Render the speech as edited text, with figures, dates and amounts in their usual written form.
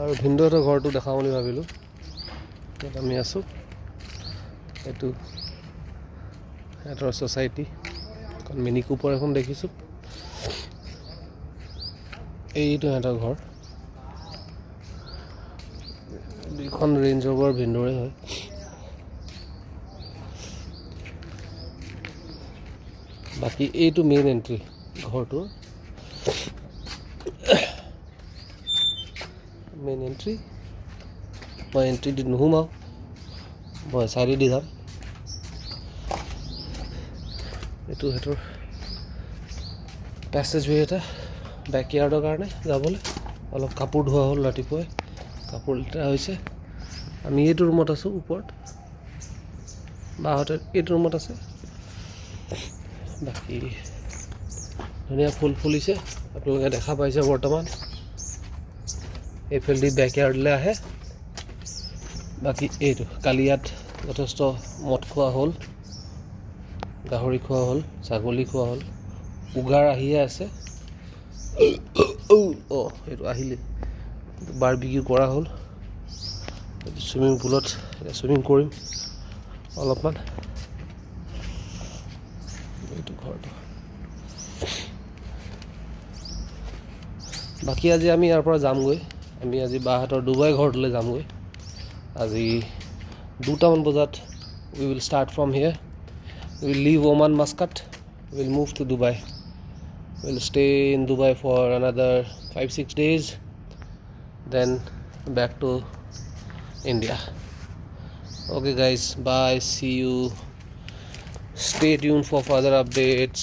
আৰু ভিনদেউহঁতৰ ঘৰটো দেখাওঁ বুলি ভাবিলোঁ। ইয়াত আমি আছোঁ, এইটো সিহঁতৰ ছ'চাইটি। এখন মিনি কুপাৰ এখন দেখিছোঁ, এইটো সিহঁতৰ ঘৰ। দুইখন ৰেঞ্জ ৰ'ভাৰ ভিনদেউৰে হয়। বাকী এইটো মেইন এণ্ট্ৰি ঘৰটোৰ, মেইন এণ্ট্ৰি। মই এণ্ট্ৰি দি নোসোমাওঁ, মই চাইডেদি যাম। এইটো সিহঁতৰ পেছেজৱে এটা বেকয়াৰ্ডৰ কাৰণে যাবলৈ। অলপ কাপোৰ ধোৱা হ'ল ৰাতিপুৱাই, কাপোৰ লেতেৰা হৈছে। আমি এইটো ৰুমত আছোঁ ওপৰত, বাহঁতে এইটো ৰুমত আছে। বাকী ধুনীয়া ফুল ফুলিছে, আপোনালোকে দেখা পাইছে বৰ্তমান। এইফালেদি বেকয়াৰ্ডলৈ আহে। বাকী এইটো কালি ইয়াত যথেষ্ট মদ খোৱা হ'ল, গাহৰি খোৱা হ'ল, ছাগলী খোৱা হ'ল। উগাৰ আহিয়ে আছে। এইটো আহিলেই বাৰবিকিউ কৰা হ'ল। চুইমিং পুলত চুইমিং কৰিম অলপমান। এইটো ঘৰটো। বাকী আজি আমি ইয়াৰ পৰা যামগৈ। আমি আজি বাহঁতৰ ডুবাই ঘৰটোলৈ যামগৈ। আজি 2টামান বজাত we will start from here. Will leave Oman Muscat, will move to Dubai. Will stay in Dubai for another 5-6 days, then back to India. Okay guys, bye, see you. Stay tuned for further updates.